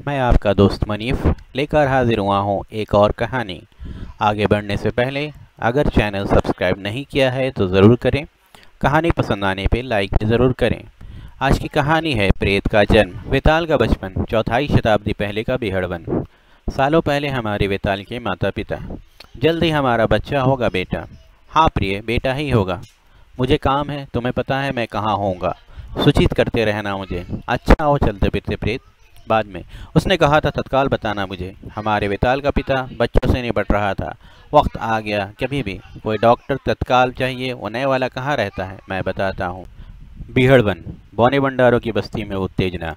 मैं आपका दोस्त मनीफ लेकर हाजिर हुआ हूँ एक और कहानी। आगे बढ़ने से पहले अगर चैनल सब्सक्राइब नहीं किया है तो ज़रूर करें। कहानी पसंद आने पे लाइक ज़रूर करें। आज की कहानी है प्रेत का जन्म। वेताल का बचपन चौथाई शताब्दी पहले का बिहड़वन। सालों पहले हमारे वेताल के माता पिता, जल्द ही हमारा बच्चा होगा बेटा। हाँ प्रिय, बेटा ही होगा। मुझे काम है, तुम्हें पता है मैं कहाँ होऊंगा। सूचित करते रहना मुझे। अच्छा आओ चलते फिरते प्रेत। बाद में उसने कहा था तत्काल बताना मुझे। हमारे वेताल का पिता बच्चों से निपट रहा था। वक्त आ गया, कभी भी कोई डॉक्टर तत्काल चाहिए, वो नए वाला कहाँ रहता है, मैं बताता हूँ। बीहड़वन, बौने भंडारों की बस्ती में उत्तेजना।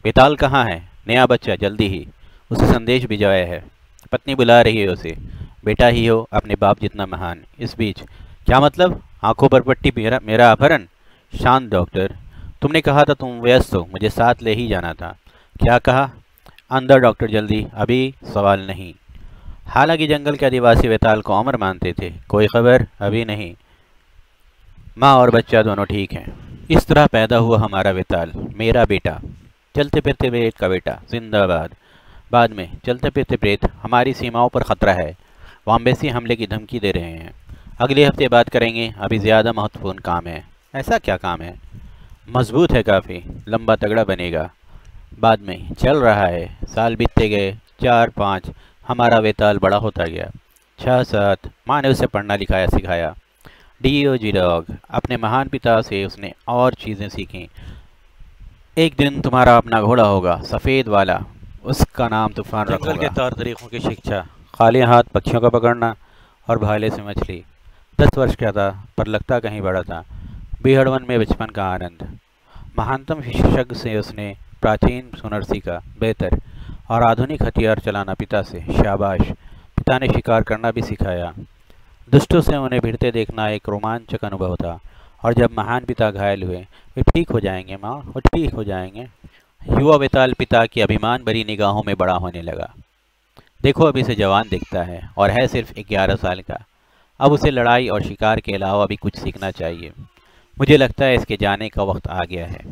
वेताल कहाँ है? नया बच्चा जल्दी ही। उसे संदेश भिजवाया है। पत्नी बुला रही है उसे। बेटा ही हो, अपने बाप जितना महान। इस बीच क्या मतलब? आंखों पर पट्टी, मेरा मेरा अपहरण। शांत डॉक्टर, तुमने कहा था तुम व्यस्त हो, मुझे साथ ले ही जाना था। क्या कहा? अंदर डॉक्टर जल्दी, अभी सवाल नहीं। हालांकि जंगल के आदिवासी वेताल को अमर मानते थे। कोई खबर? अभी नहीं। माँ और बच्चा दोनों ठीक हैं। इस तरह पैदा हुआ हमारा वेताल, मेरा बेटा। चलते फिरते प्रेत का बेटा, जिंदाबाद। बाद में चलते फिरते प्रेत, हमारी सीमाओं पर खतरा है। वाम्बेसी हमले की धमकी दे रहे हैं। अगले हफ्ते बात करेंगे, अभी ज़्यादा महत्वपूर्ण काम है। ऐसा क्या काम है? मजबूत है काफ़ी, लंबा तगड़ा बनेगा। बाद में चल रहा है। साल बीतते गए, 4 5। हमारा वेताल बड़ा होता गया। 6 7। माँ ने उसे पढ़ना लिखाया सिखाया। DOG dog. अपने महान पिता से उसने और चीज़ें सीखीं। एक दिन तुम्हारा अपना घोड़ा होगा, सफ़ेद वाला। उसका नाम तूफान रखूंगा। जंगल के तौर तरीक़ों की शिक्षा, खाली हाथ पक्षियों का पकड़ना और भाले से मछली। 10 वर्ष का था पर लगता कहीं बड़ा था। बीहड़वन में बचपन का आनंद। महानतम विशेषज्ञ से उसने प्राचीन हुनर सीखा, बेहतर और आधुनिक हथियार चलाना पिता से। शाबाश। पिता ने शिकार करना भी सिखाया। दुष्टों से उन्हें भिड़ते देखना एक रोमांचक अनुभव था। और जब महान पिता घायल हुए, वे ठीक हो जाएंगे माँ, वो ठीक हो जाएंगे। युवा वेताल पिता की अभिमान भरी निगाहों में बड़ा होने लगा। देखो अभी से जवान दिखता है और है सिर्फ 11 साल का। अब उसे लड़ाई और शिकार के अलावा भी कुछ सीखना चाहिए। मुझे लगता है इसके जाने का वक्त आ गया है।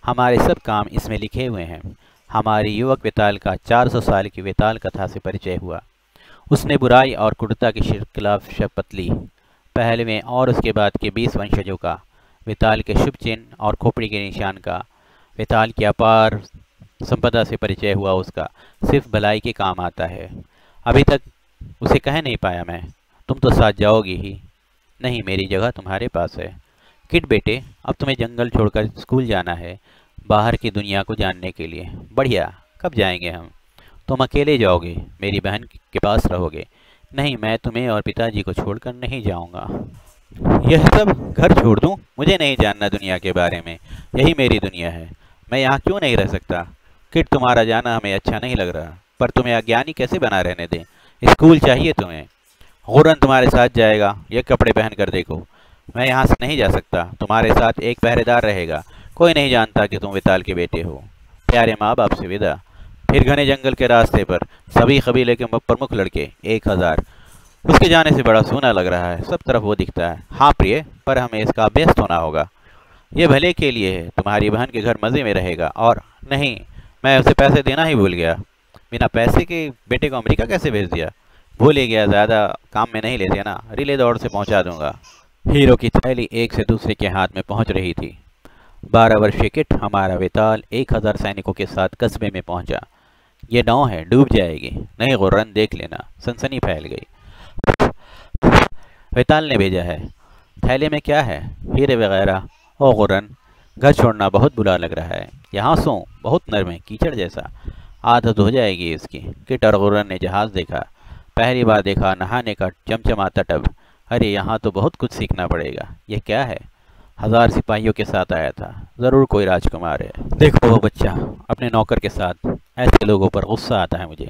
हमारे सब काम इसमें लिखे हुए हैं। हमारी युवक वेताल का 400 साल की वेताल कथा से परिचय हुआ। उसने बुराई और क्रूरता के खिलाफ शपथ ली। पहले में और उसके बाद के 20 वंशजों का। वेताल के शुभ चिन्ह और खोपड़ी के निशान का। वेताल की अपार संपदा से परिचय हुआ। उसका सिर्फ भलाई के काम आता है। अभी तक उसे कह नहीं पाया मैं। तुम तो साथ जाओगी ही। नहीं, मेरी जगह तुम्हारे पास है। किड बेटे, अब तुम्हें जंगल छोड़कर स्कूल जाना है, बाहर की दुनिया को जानने के लिए। बढ़िया। कब जाएंगे हम? तुम अकेले जाओगे, मेरी बहन के पास रहोगे। नहीं, मैं तुम्हें और पिताजी को छोड़कर नहीं जाऊंगा। यह सब घर छोड़ दूं? मुझे नहीं जानना दुनिया के बारे में। यही मेरी दुनिया है। मैं यहाँ क्यों नहीं रह सकता? किड, तुम्हारा जाना हमें अच्छा नहीं लग रहा, पर तुम्हें अज्ञानी कैसे बना रहने दें? स्कूल चाहिए तुम्हें। गुरन तुम्हारे साथ जाएगा। ये कपड़े पहन कर देखो। मैं यहाँ से नहीं जा सकता। तुम्हारे साथ एक पहरेदार रहेगा। कोई नहीं जानता कि तुम वेताल के बेटे हो। प्यारे माँ बाप से विदा। फिर घने जंगल के रास्ते पर सभी कबीले के प्रमुख लड़के, 1000। उसके जाने से बड़ा सूना लग रहा है। सब तरफ वो दिखता है। हाँ प्रिय, पर हमें इसका अभ्यस्त होना होगा। ये भले के लिए है। तुम्हारी बहन के घर मज़े में रहेगा। और नहीं, मैं उसे पैसे देना ही भूल गया। बिना पैसे के बेटे को अमेरिका कैसे भेज दिया? भूल ही गया, ज़्यादा काम में नहीं लेते ना। रिले दौड़ से पहुंचा दूंगा। हीरो की थैली एक से दूसरे के हाथ में पहुंच रही थी। 12 वर्षीय किट, हमारा वेताल 1000 सैनिकों के साथ कस्बे में पहुंचा। ये नाव है, डूब जाएगी। नहीं गुर्रन, देख लेना। सनसनी फैल गई। वेताल ने भेजा है। थैले में क्या है? हीरे वगैरह। ओ गुर्रन, घर छोड़ना बहुत बुरा लग रहा है। यहाँ सो, बहुत नरम है, कीचड़ जैसा। आदत हो जाएगी इसकी। किट और गुर्रन ने जहाज़ देखा। पहली बार देखा नहाने का चमचमाता टब। अरे यहाँ तो बहुत कुछ सीखना पड़ेगा। यह क्या है? 1000 सिपाहियों के साथ आया था। ज़रूर कोई राजकुमार है। देखो वो बच्चा अपने नौकर के साथ। ऐसे लोगों पर गुस्सा आता है मुझे।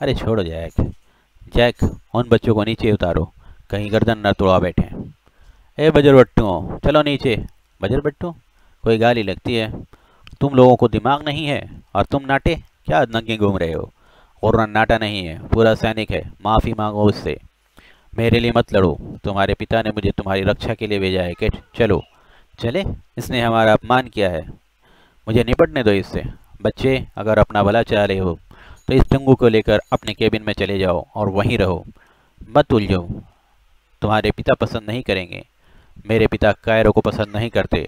अरे छोड़ो जैक। जैक, उन बच्चों को नीचे उतारो, कहीं गर्दन न तोड़ा बैठे। ए बजरबट्टुओं, चलो नीचे। बजरबट्टू? कोई गाली लगती है। तुम लोगों को दिमाग नहीं है? और तुम नाटे क्या नंगे घूम रहे हो? गुर्रन नाटा नहीं है, पूरा सैनिक है। माफ़ी मांगो उससे। मेरे लिए मत लड़ो। तुम्हारे पिता ने मुझे तुम्हारी रक्षा के लिए भेजा है किट। चलो। चले? इसने हमारा अपमान किया है। मुझे निपटने दो इससे। बच्चे, अगर अपना भला चाह रहे हो तो इस टंगू को लेकर अपने केबिन में चले जाओ और वहीं रहो, मत उलझो। तुम्हारे पिता पसंद नहीं करेंगे। मेरे पिता कायरों को पसंद नहीं करते।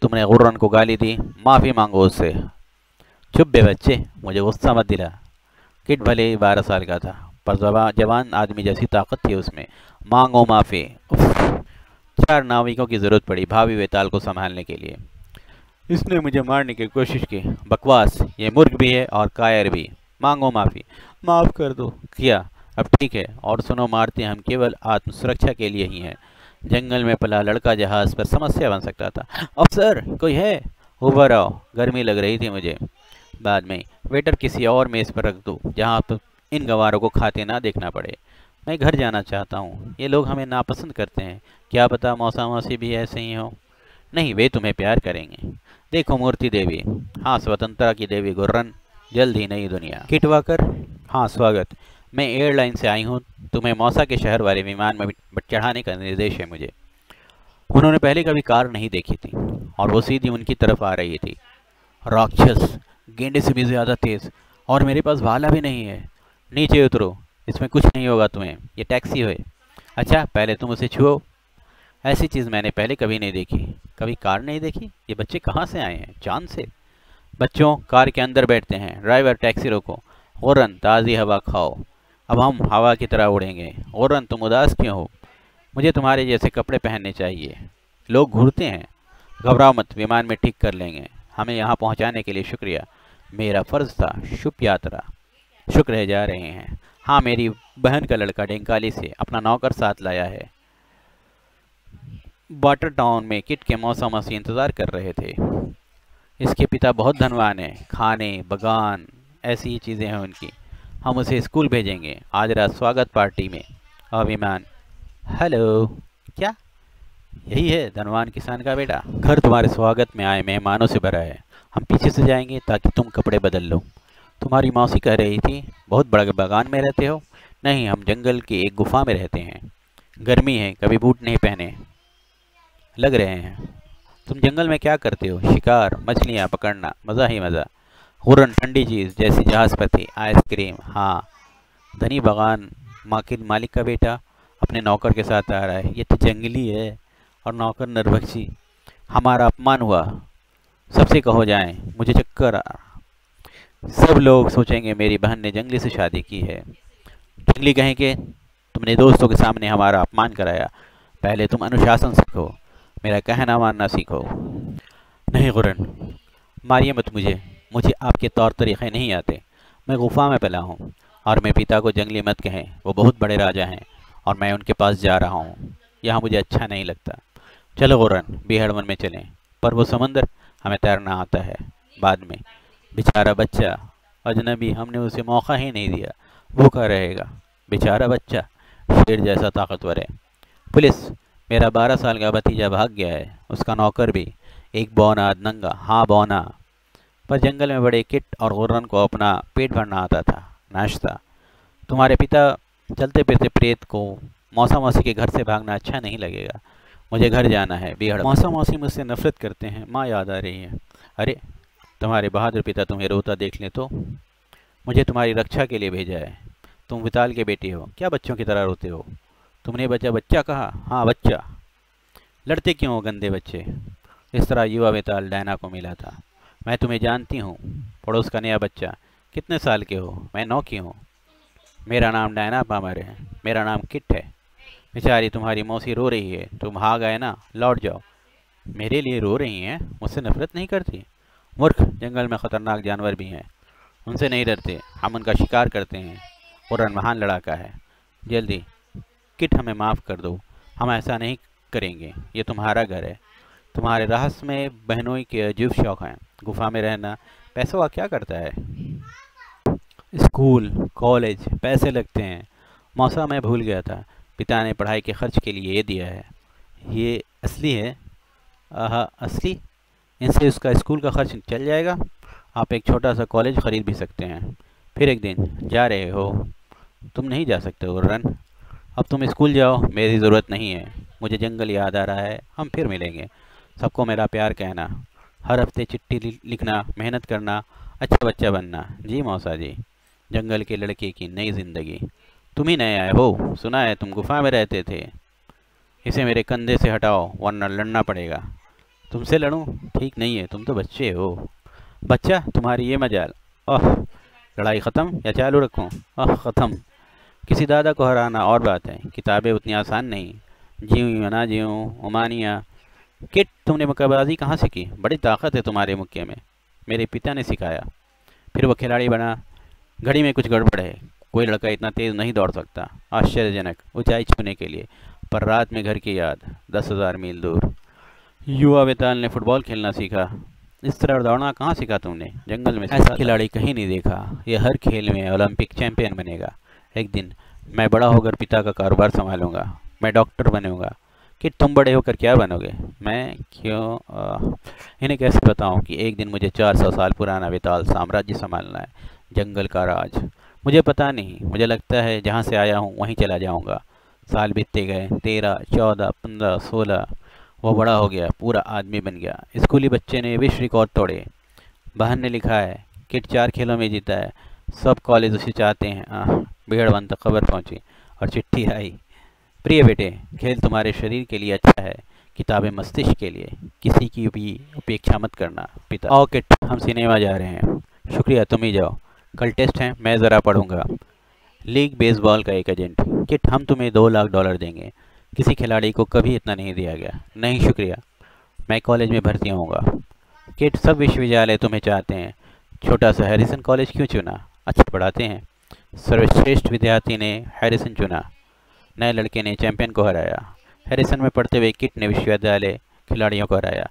तुमने गुर्रन को गाली दी, माफ़ी मांगो उससे। चुप बे बच्चे, मुझे गुस्सा मत दिला। किड भले ही 12 साल का था, पर जवान आदमी जैसी ताकत थी उसमें। मांगो माफ़ी। उफ। 4 नाविकों की ज़रूरत पड़ी भावी वेताल को संभालने के लिए। इसने मुझे मारने की कोशिश की। बकवास, ये मूर्ख भी है और कायर भी। मांगो माफ़ी। माफ़ कर दो। किया, अब ठीक है। और सुनो, मारते हम केवल आत्मसुरक्षा के लिए ही हैं। जंगल में पला लड़का जहाज़ पर समस्या बन सकता था। अफसर, कोई है? ऊपर आओ, गर्मी लग रही थी मुझे। बाद में वेटर किसी और मेज़ पर रख दो जहाँ पर इन गवारों को खाते ना देखना पड़े। मैं घर जाना चाहता हूँ। ये लोग हमें नापसंद करते हैं। क्या पता मौसा मौसी भी ऐसे ही हो। नहीं, वे तुम्हें प्यार करेंगे। देखो मूर्ति देवी, हाँ स्वतंत्रता की देवी गुर्रन, जल्द ही नई दुनिया। किटवाकर, हाँ स्वागत। मैं एयरलाइन से आई हूँ। तुम्हें मौसा के शहर वाले विमान में चढ़ाने का निर्देश है मुझे। उन्होंने पहले कभी कार नहीं देखी थी और वो सीधी उनकी तरफ आ रही थी। राक्षस, गेंडे से भी ज़्यादा तेज़, और मेरे पास भाला भी नहीं है। नीचे उतरो, इसमें कुछ नहीं होगा तुम्हें, ये टैक्सी है। अच्छा, पहले तुम उसे छुओ। ऐसी चीज़ मैंने पहले कभी नहीं देखी। कभी कार नहीं देखी? ये बच्चे कहाँ से आए हैं? चांद से? बच्चों, कार के अंदर बैठते हैं। ड्राइवर, टैक्सी रोको। गुर्रन, ताज़ी हवा खाओ। अब हम हवा की तरह उड़ेंगे। गुर्रन, तुम उदास क्यों हो? मुझे तुम्हारे जैसे कपड़े पहनने चाहिए। लोग घूरते हैं। घबराओ मत, विमान में ठीक कर लेंगे। हमें यहाँ पहुँचाने के लिए शुक्रिया। मेरा फ़र्ज़ था। शुभ यात्रा। शुक्र है, जा रहे हैं। हाँ, मेरी बहन का लड़का डेंकाली से अपना नौकर साथ लाया है। वाटर टाउन में किट के मौसा मौसी इंतज़ार कर रहे थे। इसके पिता बहुत धनवान हैं। खाने, बगान, ऐसी ही चीज़ें हैं उनकी। हम उसे स्कूल भेजेंगे आज रात स्वागत पार्टी में। अभिमान, हेलो। क्या? यही है धनवान किसान का बेटा। घर तुम्हारे स्वागत में आए मेहमानों से भरा है। हम पीछे से जाएंगे ताकि तुम कपड़े बदल लो। तुम्हारी मौसी कह रही थी बहुत बड़े बागान में रहते हो। नहीं, हम जंगल की एक गुफा में रहते हैं। गर्मी है, कभी बूट नहीं पहने लग रहे हैं। तुम जंगल में क्या करते हो? शिकार, मछलियाँ पकड़ना, मज़ा ही मज़ा। हुरन, ठंडी चीज़ जैसी जहाज़ पर थी। आइसक्रीम, हाँ। धनी बागान मालिक का बेटा अपने नौकर के साथ आ रहा है। ये तो जंगली है। और नौकर नरभक्षी। हमारा अपमान हुआ। सबसे कहो जाएं, मुझे चक्कर आ। सब लोग सोचेंगे मेरी बहन ने जंगली से शादी की है। जंगली कहेंगे तुमने दोस्तों के सामने हमारा अपमान कराया। पहले तुम अनुशासन सीखो, मेरा कहना मानना सीखो। नहीं गुरन, मारिए मत मुझे। मुझे आपके तौर तरीक़े नहीं आते। मैं गुफा में पला हूँ और मेरे पिता को जंगली मत कहें। वो बहुत बड़े राजा हैं और मैं उनके पास जा रहा हूँ। यहाँ मुझे अच्छा नहीं लगता। चलो गुरन, बिहड़वन में चलें। पर वो समंदर, हमें तैरना आता है। बाद में। बेचारा बच्चा, अजनबी, हमने उसे मौका ही नहीं दिया। भूखा रहेगा। बेचारा बच्चा, शेर जैसा ताकतवर है। पुलिस, मेरा 12 साल का भतीजा भाग गया है, उसका नौकर भी। एक बौना नंगा, हाँ बौना। पर जंगल में बड़े किट और गुर्रन को अपना पेट भरना आता था, नाश्ता। तुम्हारे पिता चलते फिरते प्रेत को मौसा मौसी के घर से भागना अच्छा नहीं लगेगा। मुझे घर जाना है। बिहड़, मौसा मौसी मुझसे नफरत करते हैं। माँ याद आ रही है। अरे, तुम्हारे बहादुर पिता तुम्हें रोता देख ले तो। मुझे तुम्हारी रक्षा के लिए भेजा है। तुम विताल के बेटी हो, क्या बच्चों की तरह रोते हो? तुमने बच्चा कहा? हाँ बच्चा। लड़ते क्यों हो गंदे बच्चे? इस तरह युवा विताल डायना को मिला था। मैं तुम्हें जानती हूँ, पड़ोस का नया बच्चा। कितने साल के हो? मैं 9 की हूँ। मेरा नाम डायना पामर है। मेरा नाम किट है। बेचारी तुम्हारी मौसी रो रही है। तुम भाग आए ना, लौट जाओ। मेरे लिए रो रही हैं? मुझसे नफरत नहीं करती? मूर्ख, जंगल में ख़तरनाक जानवर भी हैं, उनसे नहीं डरते। हम उनका शिकार करते हैं। और महान लड़ाका है। जल्दी किट, हमें माफ़ कर दो। हम ऐसा नहीं करेंगे। ये तुम्हारा घर है। तुम्हारे रहस्य में बहनोई के अजीब शौक़ हैं। गुफा में रहना पैसों का क्या करता है? स्कूल, कॉलेज, पैसे लगते हैं। मौसा, मैं भूल गया था। पिता ने पढ़ाई के खर्च के लिए ये दिया है। ये असली है? आहा, असली? इनसे उसका स्कूल का खर्च चल जाएगा। आप एक छोटा सा कॉलेज ख़रीद भी सकते हैं। फिर एक दिन जा रहे हो? तुम नहीं जा सकते हो रन। अब तुम स्कूल जाओ, मेरी ज़रूरत नहीं है। मुझे जंगल याद आ रहा है। हम फिर मिलेंगे। सबको मेरा प्यार कहना। हर हफ्ते चिट्ठी लिखना, मेहनत करना अच्छा बच्चा बनना। जी मौसा जी। जंगल के लड़के की नई जिंदगी। तुम ही नए आए हो, सुना है तुम गुफा में रहते थे। इसे मेरे कंधे से हटाओ वरना लड़ना पड़ेगा। तुमसे लड़ूं? ठीक नहीं है, तुम तो बच्चे हो। बच्चा, तुम्हारी ये मजाल। ओह, लड़ाई ख़त्म या चालू रखूं? ओह ख़त्म। किसी दादा को हराना और बात है, किताबें उतनी आसान नहीं। जीऊँ या ना जीऊँ, उमानिया। किट, तुमने मुक्केबाजी कहाँ सीखी? बड़ी ताकत है तुम्हारे मुक्के में। मेरे पिता ने सिखाया। फिर वो खिलाड़ी बना। घड़ी में कुछ गड़बड़ है, कोई लड़का इतना तेज नहीं दौड़ सकता। आश्चर्यजनक ऊंचाई छूने के लिए। पर रात में घर की याद, 10,000 मील दूर। युवा वेताल ने फुटबॉल खेलना सीखा। इस तरह दौड़ना कहाँ सीखा तुमने? जंगल में सीखा। ऐसा खिलाड़ी कहीं नहीं देखा। ये हर खेल में ओलंपिक चैंपियन बनेगा। एक दिन मैं बड़ा होकर पिता का कारोबार संभालूंगा। मैं डॉक्टर बनूंगा। कि तुम बड़े होकर क्या बनोगे? मैं क्यों इन्हें कैसे बताऊं कि एक दिन मुझे 400 साल पुराना वेताल साम्राज्य संभालना है। जंगल का राज। मुझे पता नहीं, मुझे लगता है जहाँ से आया हूँ वहीं चला जाऊँगा। साल बीतते गए, 13, 14, 15, 16। वो बड़ा हो गया, पूरा आदमी बन गया। स्कूली बच्चे ने विश्व रिकॉर्ड तोड़े। बहन ने लिखा है किट 4 खेलों में जीता है। सब कॉलेज उसे चाहते हैं। भीड़ बन तक खबर पहुंची और चिट्ठी आई। प्रिय बेटे, खेल तुम्हारे शरीर के लिए अच्छा है, किताबें मस्तिष्क के लिए। किसी की भी उपेक्षा मत करना। पिता। आओ किट, हम सिनेमा जा रहे हैं। शुक्रिया, तुम ही जाओ। कल टेस्ट है, मैं ज़रा पढ़ूंगा। लीग बेसबॉल का एक एजेंट। किट, हम तुम्हें $2 लाख देंगे। किसी खिलाड़ी को कभी इतना नहीं दिया गया। नहीं शुक्रिया, मैं कॉलेज में भर्ती होऊंगा। किट, सब विश्वविद्यालय तुम्हें चाहते हैं। छोटा सा हैरिसन कॉलेज क्यों चुना? अच्छा पढ़ाते हैं। सर्वश्रेष्ठ विद्यार्थी ने हैरिसन चुना। नए लड़के ने चैंपियन को हराया। हैरिसन में पढ़ते हुए किट ने विश्वविद्यालय खिलाड़ियों को हराया।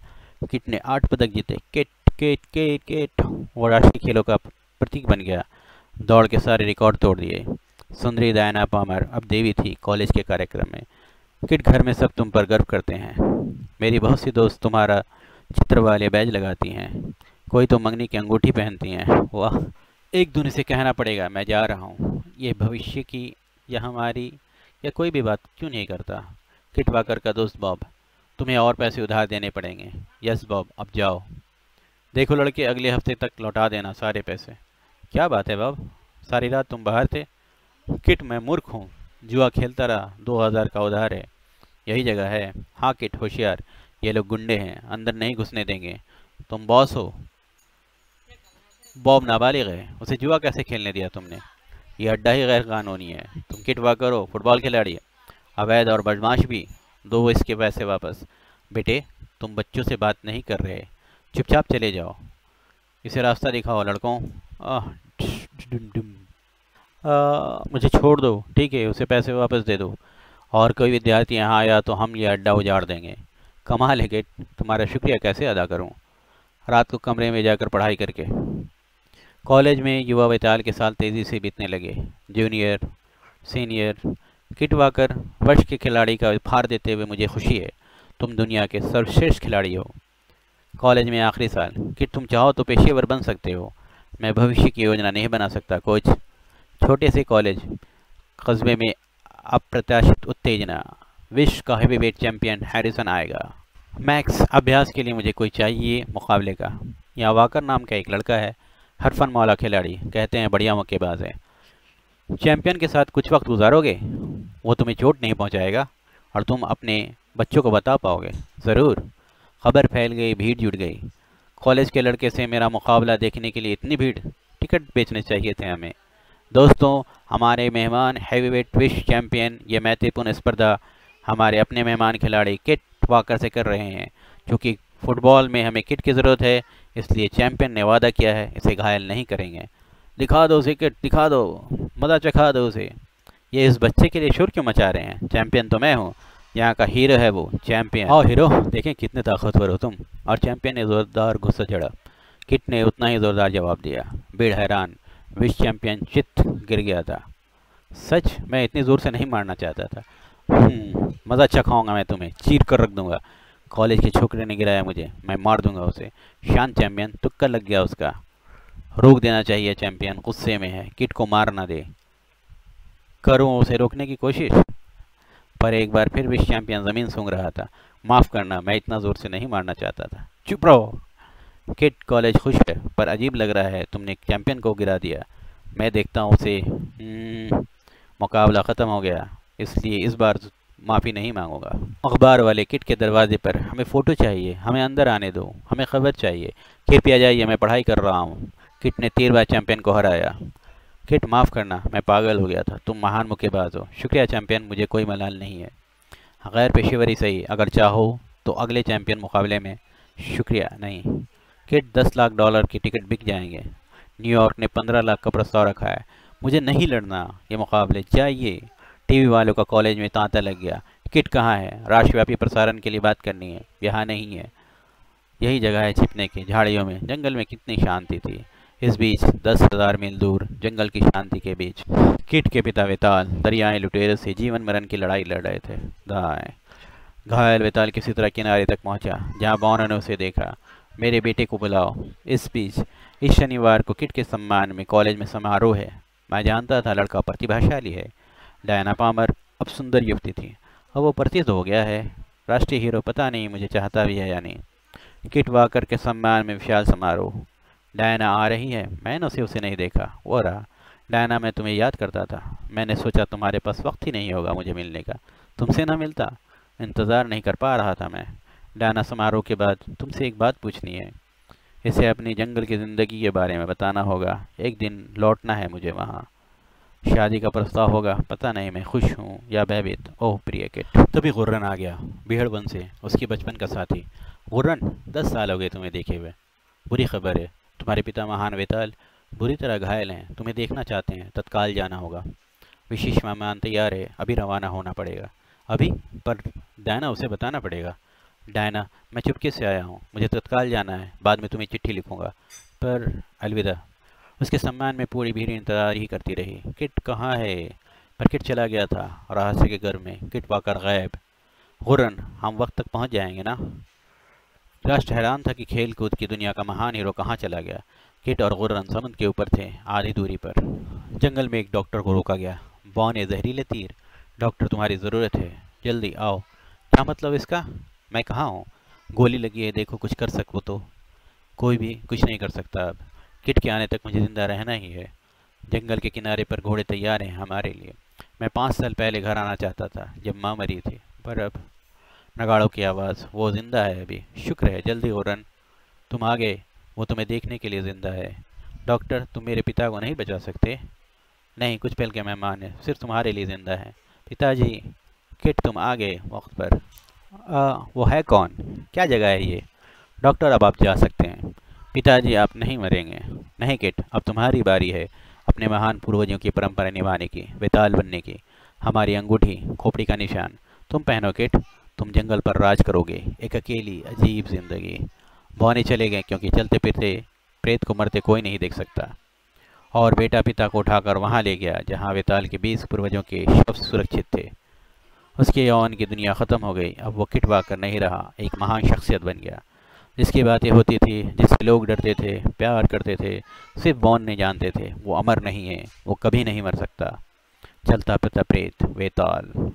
किट ने 8 पदक जीते। किट किट किट किट वो राष्ट्रीय खेलों का प्रतीक बन गया। दौड़ के सारे रिकॉर्ड तोड़ दिए। सुंदरी डायना पामर अब देवी थी कॉलेज के कार्यक्रम में। किट, घर में सब तुम पर गर्व करते हैं। मेरी बहुत सी दोस्त तुम्हारा चित्र वाले बैज लगाती हैं। कोई तो मंगनी की अंगूठी पहनती हैं। वाह। एक दूसरे से कहना पड़ेगा मैं जा रहा हूँ। ये भविष्य की या हमारी या कोई भी बात क्यों नहीं करता? किट वाकर का दोस्त बॉब। तुम्हें और पैसे उधार देने पड़ेंगे। यस बॉब, अब जाओ। देखो लड़के, अगले हफ्ते तक लौटा देना सारे पैसे। क्या बात है बॉब, सारी रात तुम बाहर थे? किट, मैं मूर्ख हूँ, जुआ खेलता रहा। 2,000 का उधार है। यही जगह है। हाँ किट, होशियार। ये लोग गुंडे हैं, अंदर नहीं घुसने देंगे। तुम बॉस हो। बॉब नाबालिग है, उसे जुआ कैसे खेलने दिया तुमने? ये अड्डा ही गैर कानूनी है। तुम किट वाकर हो, फुटबॉल खिलाड़ी है, अवैध और बदमाश भी। दो इसके पैसे वापस। बेटे, तुम बच्चों से बात नहीं कर रहे, चुपचाप चले जाओ। इसे रास्ता दिखाओ लड़कों। आह, डुम डुम। मुझे छोड़ दो। ठीक है, उसे पैसे वापस दे दो। और कोई विद्यार्थी यहाँ आया तो हम ये अड्डा उजाड़ देंगे। कमाल है किट, तुम्हारा शुक्रिया कैसे अदा करूँ? रात को कमरे में जाकर पढ़ाई करके। कॉलेज में युवा वेताल के साल तेज़ी से बीतने लगे। Junior, senior. किट वाकर वर्ष के खिलाड़ी का उपहार देते हुए, मुझे खुशी है, तुम दुनिया के सर्वश्रेष्ठ खिलाड़ी हो। कॉलेज में आखिरी साल। किट, तुम चाहो तो पेशेवर बन सकते हो। मैं भविष्य की योजना नहीं बना सकता कोच। छोटे से कॉलेज, कस्बे में अप्रत्याशित उत्तेजना। विश्व का हेवीवेट चैंपियन हैरिसन आएगा। मैक्स, अभ्यास के लिए मुझे कोई चाहिए मुकाबले का। यहाँ वाकर नाम का एक लड़का है, हरफन मौला खिलाड़ी, कहते हैं बढ़िया मुक्केबाज है। चैंपियन के साथ कुछ वक्त गुजारोगे? वो तुम्हें चोट नहीं पहुंचाएगा और तुम अपने बच्चों को बता पाओगे। ज़रूर। खबर फैल गई, भीड़ जुट गई। कॉलेज के लड़के से मेरा मुकाबला देखने के लिए इतनी भीड़, टिकट बेचने चाहिए थे हमें। दोस्तों, हमारे मेहमान हैवीवेट विश्व चैंपियन ये मैत्रीपूर्ण स्पर्धा हमारे अपने मेहमान खिलाड़ी किट वाकर से कर रहे हैं। क्योंकि फुटबॉल में हमें किट की ज़रूरत है, इसलिए चैंपियन ने वादा किया है इसे घायल नहीं करेंगे। दिखा दो उसे किट, दिखा दो, मज़ा चखा दो उसे। ये इस बच्चे के लिए शोर क्यों मचा रहे हैं? चैंपियन तो मैं हूँ, यहाँ का हीरो है वो, चैंपियन। आओ हीरो, देखें कितने ताकतवर हो तुम। और चैंपियन ने ज़ोरदार गुस्सा चढ़ा। किट ने उतना ही ज़ोरदार जवाब दिया। भीड़ हैरान। विश्व चैंपियन चित्त गिर गया था। सच, मैं इतनी ज़ोर से नहीं मारना चाहता था। मज़ा चखाऊंगा मैं तुम्हें, चीर कर रख दूंगा। कॉलेज के छोकरे ने गिराया मुझे, मैं मार दूंगा उसे। शांत चैंपियन, तुक्का लग गया उसका। रोक देना चाहिए चैंपियन, गुस्से में है, किट को मार ना दे। करूं उसे रोकने की कोशिश, पर एक बार फिर विश्व चैंपियन ज़मीन सूंघ रहा था। माफ़ करना, मैं इतना ज़ोर से नहीं मारना चाहता था। चुप रहो। किट कॉलेज खुश है, पर अजीब लग रहा है, तुमने चैंपियन को गिरा दिया। मैं देखता हूँ उसे। मुकाबला ख़त्म हो गया, इसलिए इस बार माफ़ी नहीं मांगूंगा। अखबार वाले किट के दरवाजे पर, हमें फ़ोटो चाहिए, हमें अंदर आने दो, हमें खबर चाहिए, कृपया जाइए, मैं पढ़ाई कर रहा हूँ। किट ने 13 बार चैंपियन को हराया। किट, माफ़ करना, मैं पागल हो गया था, तुम महान मुक्केबाज हो। शुक्रिया चैंपियन, मुझे कोई मलाल नहीं है। गैर पेशेवरी सही, अगर चाहो तो अगले चैंपियन मुकाबले में। शुक्रिया नहीं। किट, $10 लाख की टिकट बिक जाएंगे। न्यूयॉर्क ने 15 लाख का प्रस्ताव रखा है। मुझे नहीं लड़ना ये मुकाबले, जाइए। टीवी वालों का कॉलेज में तांता लग गया। किट कहाँ है? राष्ट्रव्यापी प्रसारण के लिए बात करनी है। यहाँ नहीं है। यही जगह है छिपने की, झाड़ियों में। जंगल में कितनी शांति थी। इस बीच 10,000 मील दूर जंगल की शांति के बीच किट के पिता वेताल दरियाई लुटेरों से जीवन मरण की लड़ाई लड़ रहे थे। दाएं घायल वेताल किसी तरह किनारे तक पहुंचा, जहां बॉन ने उसे देखा। मेरे बेटे को बुलाओ। इस बीच इस शनिवार को किट के सम्मान में कॉलेज में समारोह है। मैं जानता था लड़का प्रतिभाशाली है। डायना पामर अब सुंदर युवती थी। अब वो प्रतीत हो गया है राष्ट्रीय हीरो। पता नहीं मुझे चाहता भी है या नहीं। किट वाकर के सम्मान में विशाल समारोह। डायना आ रही है। मैंने उसे नहीं देखा। वो रहा। डायना, मैं तुम्हें याद करता था। मैंने सोचा तुम्हारे पास वक्त ही नहीं होगा मुझे मिलने का। तुमसे ना मिलता, इंतज़ार नहीं कर पा रहा था मैं। डायना, समारोह के बाद तुमसे एक बात पूछनी है। इसे अपनी जंगल की ज़िंदगी के बारे में बताना होगा। एक दिन लौटना है मुझे वहाँ। शादी का प्रस्ताव होगा। पता नहीं मैं खुश हूँ या भयभीत। ओह प्रिय किट। तभी गुर्रन आ गया, बिहड़बन से, उसके बचपन का साथी। गुर्रन, 10 साल हो गए तुम्हें देखे हुए। बुरी खबर है, तुम्हारे पिता महान वेताल बुरी तरह घायल हैं। तुम्हें देखना चाहते हैं। तत्काल जाना होगा। विशेष मेहमान तैयार है, अभी रवाना होना पड़ेगा। अभी? पर डायना, उसे बताना पड़ेगा। डायना, मैं चुपके से आया हूँ, मुझे तत्काल जाना है, बाद में तुम्हें चिट्ठी लिखूंगा। पर अलविदा। उसके सम्मान में पूरी भीड़ इंतजार ही करती रही। किट कहाँ है? पर किट चला गया था रहस्य के घर में। किट वाकर गायब। गुर्रन, हम वक्त तक पहुँच जाएंगे ना? राष्ट्र हैरान था कि खेल कूद की दुनिया का महान हीरो कहाँ चला गया। किट और गुर्रन समुद्र के ऊपर थे, आधी दूरी पर। जंगल में एक डॉक्टर को रोका गया। बॉन, ये जहरीले तीर। डॉक्टर, तुम्हारी ज़रूरत है, जल्दी आओ। क्या मतलब इसका? मैं कहाँ हूँ? गोली लगी है, देखो कुछ कर सको तो। कोई भी कुछ नहीं कर सकता अब। किट के आने तक मुझे ज़िंदा रहना ही है। जंगल के किनारे पर घोड़े तैयार हैं हमारे लिए। मैं 5 साल पहले घर आना चाहता था, जब माँ मरी थी, पर अब। नगाड़ों की आवाज़, वो ज़िंदा है अभी। शुक्र है, जल्दी गुर्रन, तुम आ गए। वो तुम्हें देखने के लिए ज़िंदा है। डॉक्टर, तुम मेरे पिता को नहीं बचा सकते? नहीं, कुछ पल के मेहमान है, सिर्फ तुम्हारे लिए ज़िंदा है। पिताजी। किट, तुम आ गए वक्त पर। वो है कौन? क्या जगह है ये? डॉक्टर, अब आप जा सकते हैं। पिताजी, आप नहीं मरेंगे। नहीं किट, अब तुम्हारी बारी है अपने महान पूर्वजों की परंपरा निभाने की, वेताल बनने की। हमारी अंगूठी, खोपड़ी का निशान तुम पहनो किट। तुम जंगल पर राज करोगे, एक अकेली अजीब जिंदगी। बौने चले गए, क्योंकि चलते फिरते प्रेत को मरते कोई नहीं देख सकता। और बेटा पिता को उठाकर वहाँ ले गया जहाँ वेताल के 20 पूर्वजों के शव सुरक्षित थे। उसके यौवन की दुनिया ख़त्म हो गई। अब वो किट वाकर नहीं रहा, एक महान शख्सियत बन गया, जिसकी बातें होती थी, जिससे लोग डरते थे, प्यार करते थे। सिर्फ बॉन नहीं जानते थे, वो अमर नहीं है, वो कभी नहीं मर सकता। चलता फिरता प्रेत वेताल।